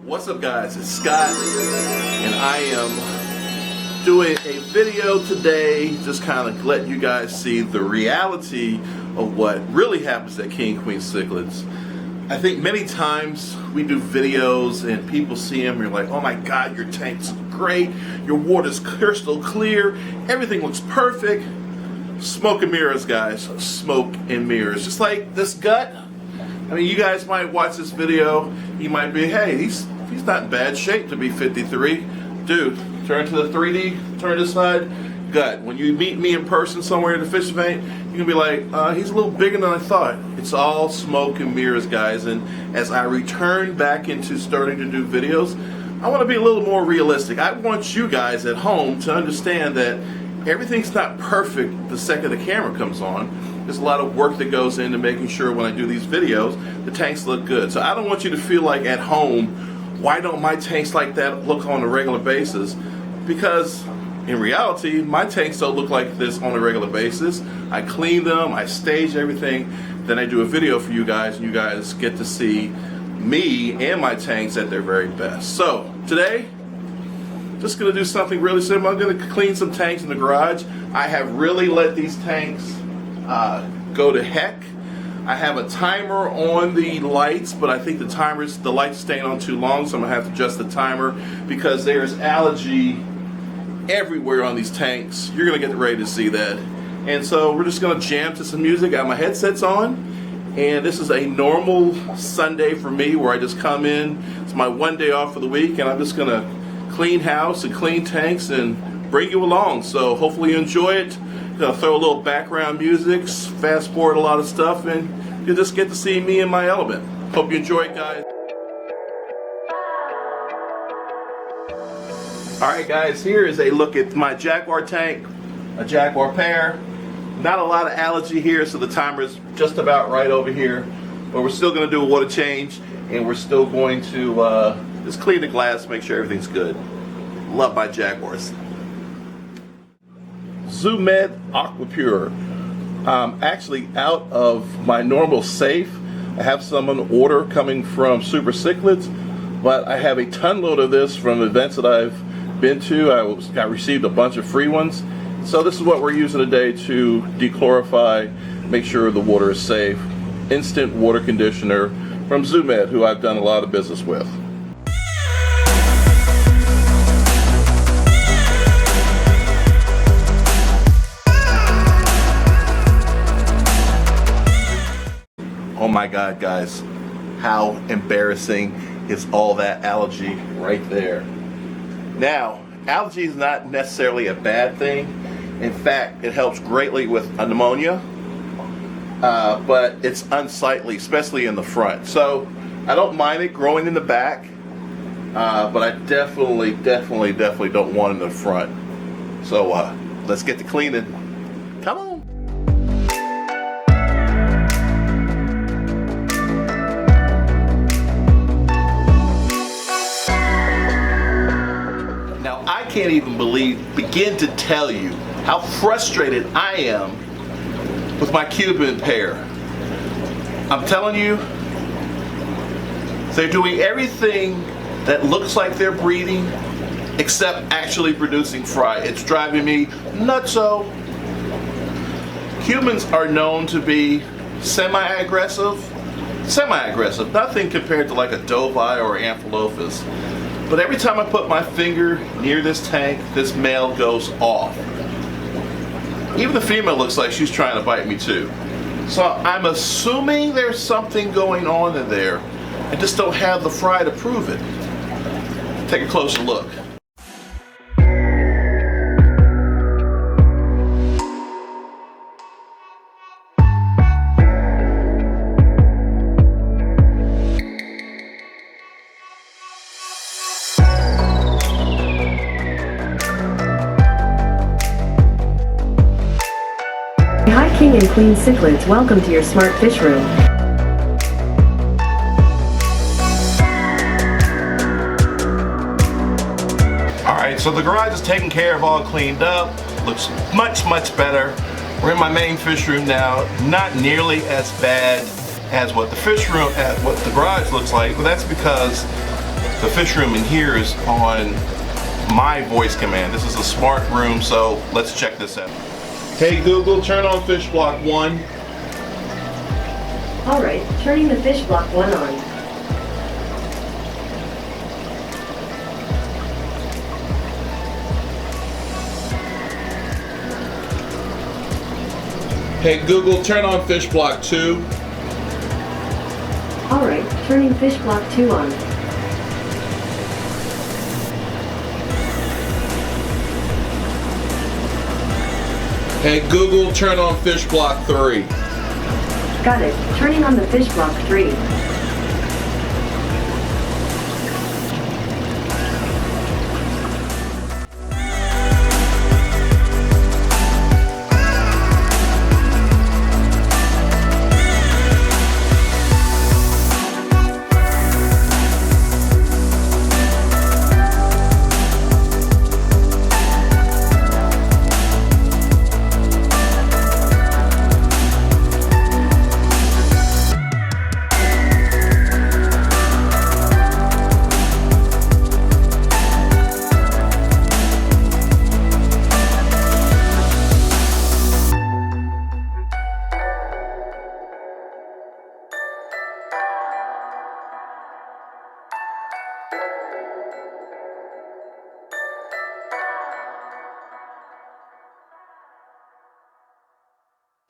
What's up guys, it's Scott and I am doing a video today just kind of letting you guys see the reality of what really happens at King Queen cichlids. I think many times we do videos and people see them and you're like, oh my god, your tank's great, your water's crystal clear, everything looks perfect. Smoke and mirrors guys, smoke and mirrors. Just like this gut, I mean, you guys might watch this video, you might be, hey, he's not in bad shape to be 53. Dude, turn to the 3D, turn this side, gut. When you meet me in person somewhere in the fish event, you're gonna be like, he's a little bigger than I thought. It's all smoke and mirrors, guys. And as I return back into starting to do videos, I want to be a little more realistic. I want you guys at home to understand that everything's not perfect the second the camera comes on. There's a lot of work that goes into making sure when I do these videos, the tanks look good. So I don't want you to feel like at home, why don't my tanks like that look on a regular basis? Because in reality, my tanks don't look like this on a regular basis. I clean them, I stage everything, then I do a video for you guys, and you guys get to see me and my tanks at their very best. So today, just gonna do something really simple. I'm gonna clean some tanks in the garage. I have really let these tanks go to heck. I have a timer on the lights, but I think the lights staying on too long, so I'm gonna have to adjust the timer because there's algae everywhere on these tanks. You're gonna get ready to see that. And so we're just gonna jam to some music. I have my headsets on, and this is a normal Sunday for me where I just come in. It's my one day off for the week, and I'm just gonna clean house and clean tanks and bring you along. So hopefully you enjoy it. Gonna throw a little background music, fast forward a lot of stuff, and you'll just get to see me in my element. Hope you enjoy it, guys. Alright guys, here is a look at my Jaguar tank, a Jaguar pair. Not a lot of algae here, so the timer is just about right over here. But we're still gonna do a water change, and we're still going to just clean the glass, make sure everything's good. Love my Jaguars. ZooMed Aquapure. Actually out of my normal safe. I have some on order coming from Super Cichlids, but I have a ton load of this from events that I've been to. I received a bunch of free ones. So this is what we're using today to dechlorify, make sure the water is safe. Instant water conditioner from ZooMed, who I've done a lot of business with. Oh my god guys, how embarrassing is all that algae right there. Now, algae is not necessarily a bad thing. In fact, it helps greatly with pneumonia, but it's unsightly, especially in the front. So I don't mind it growing in the back, but I definitely don't want it in the front. So let's get to cleaning. Come on. I can't even begin to tell you how frustrated I am with my Cuban pair. I'm telling you, they're doing everything that looks like they're breeding except actually producing fry. It's driving me nutso. Cubans are known to be semi-aggressive, nothing compared to like a Dovii or Amphalophus. But every time I put my finger near this tank, this male goes off. Even the female looks like she's trying to bite me too. So I'm assuming there's something going on in there. I just don't have the fry to prove it. Take a closer look. Hi King and Queen cichlids, welcome to your smart fish room. Alright, so the garage is taken care of, all cleaned up, looks much better. We're in my main fish room now, not nearly as bad as what the fish room, what the garage looks like, but that's because The fish room in here is on my voice command. This is a smart room, so let's check this out. Hey Google, turn on fish block 1. Alright, turning the fish block 1 on. Hey Google, turn on fish block 2. Alright, turning fish block 2 on. Hey Google, turn on fish block 3. Got it, turning on the fish block 3.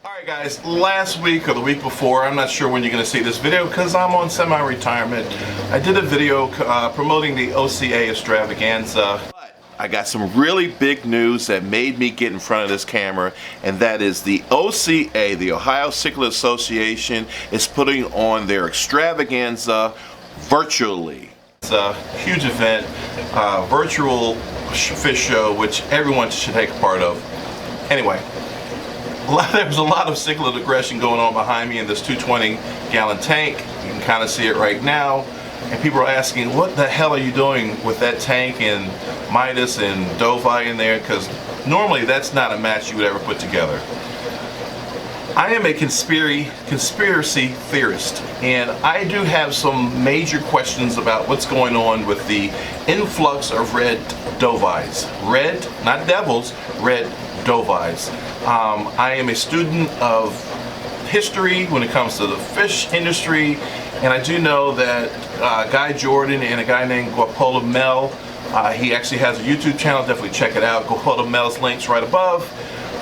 Alright guys, last week or the week before, I'm not sure when you're going to see this video because I'm on semi-retirement, I did a video promoting the OCA extravaganza. But I got some really big news that made me get in front of this camera, and that is the OCA, the Ohio Cichlid Association, is putting on their extravaganza virtually. It's a huge event, virtual fish show, which everyone should take a part of. Anyway, there's a lot of cichlid aggression going on behind me in this 220-gallon tank. You can kind of see it right now. And people are asking, what the hell are you doing with that tank and Midas and Dovii in there? Because normally that's not a match you would ever put together. I am a conspiracy theorist, and I do have some major questions about what's going on with the influx of red dovies. Red, not devils, red dovies. I am a student of history when it comes to the fish industry, and I do know that Guy Jordan and a guy named Guapola Mel, he actually has a YouTube channel, definitely check it out. Guapola Mel's links right above.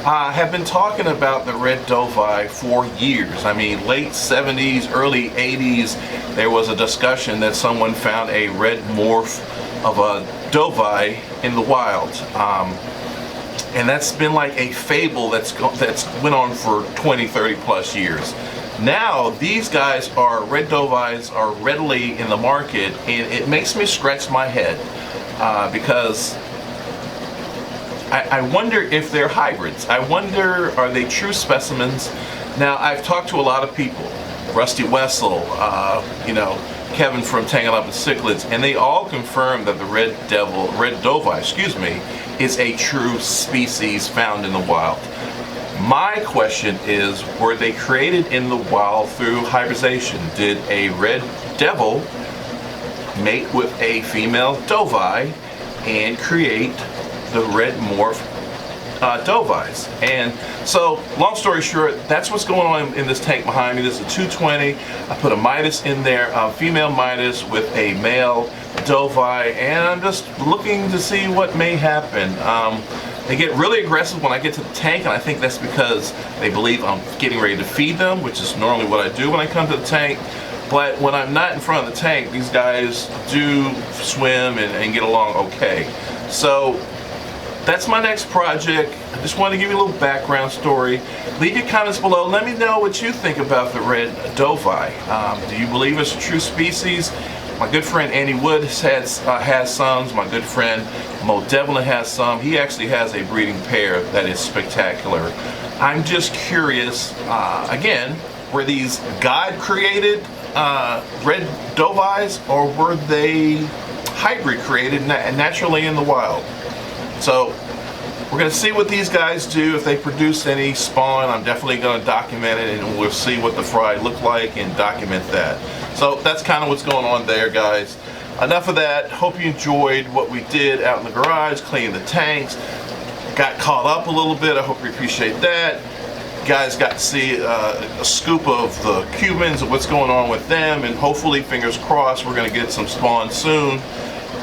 Have been talking about the red dovii for years. I mean, late 70s, early 80s, there was a discussion that someone found a red morph of a dovii in the wild. And that's been like a fable that's went on for 20, 30 plus years. Now these guys red dovies are readily in the market, and it makes me scratch my head because I wonder if they're hybrids. I wonder, are they true specimens? Now, I've talked to a lot of people, Rusty Wessel, you know, Kevin from Tangled Up with Cichlids, and they all confirm that the red dovii, excuse me, is a true species found in the wild. My question is, were they created in the wild through hybridization? Did a red devil mate with a female dovii and create the red morph dovies? And so, long story short, that's what's going on in this tank behind me. This is a 220. I put a Midas in there, a female Midas with a male dovii, and I'm just looking to see what may happen. They get really aggressive when I get to the tank, and I think that's because they believe I'm getting ready to feed them, which is normally what I do when I come to the tank. But when I'm not in front of the tank, these guys do swim and get along okay. So that's my next project. I just want to give you a little background story. Leave your comments below. Let me know what you think about the red dovii. Do you believe it's a true species? My good friend Andy Wood has some. My good friend Mo Devlin has some. He actually has a breeding pair that is spectacular. I'm just curious, again, were these God-created red dovies, or were they hybrid created naturally in the wild? So we're going to see what these guys do. If they produce any spawn, I'm definitely going to document it, and we'll see what the fry look like and document that. So that's kind of what's going on there, guys. enough of that. Hope you enjoyed what we did out in the garage, cleaning the tanks. Got caught up a little bit. I hope you appreciate that. You guys got to see a scoop of the Cubans and what's going on with them, and hopefully, fingers crossed, we're going to get some spawn soon.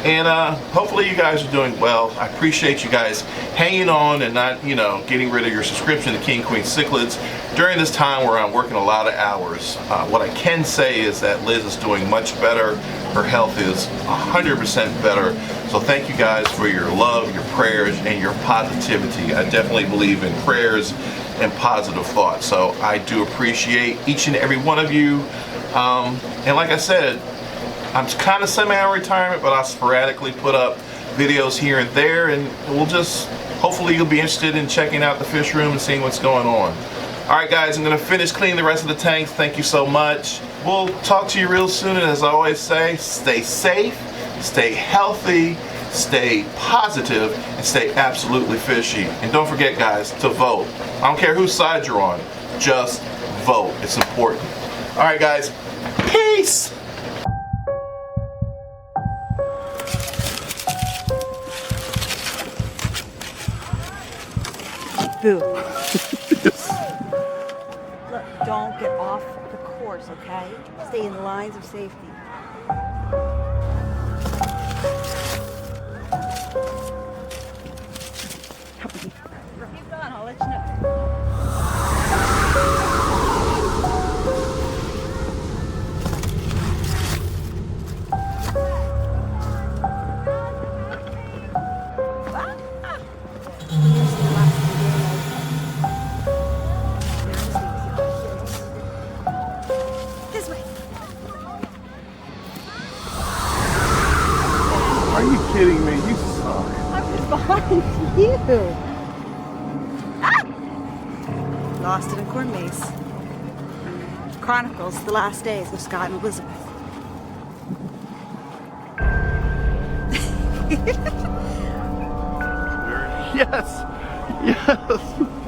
And hopefully you guys are doing well. I appreciate you guys hanging on and not, getting rid of your subscription to King Queen Cichlids during this time where I'm working a lot of hours. What I can say is that Liz is doing much better. Her health is 100% better. So thank you guys for your love, your prayers, and your positivity. I definitely believe in prayers and positive thoughts. So I do appreciate each and every one of you. And like I said, I'm kind of semi-retirement, but I sporadically put up videos here and there, and hopefully you'll be interested in checking out the fish room and seeing what's going on. Alright guys, I'm going to finish cleaning the rest of the tanks. Thank you so much. We'll talk to you real soon, and as I always say, stay safe, stay healthy, stay positive, and stay absolutely fishy. And don't forget guys, to vote. I don't care whose side you're on, just vote. It's important. Alright guys, peace! Boo. Look, don't get off the course, okay? Stay in the lines of safety. Keep going, I'll let you know. Are you kidding me? You suck. I'm just behind you. Ah! Lost it in Corn Maze. Chronicles, the last days of Scott and Elizabeth. Yes. Yes.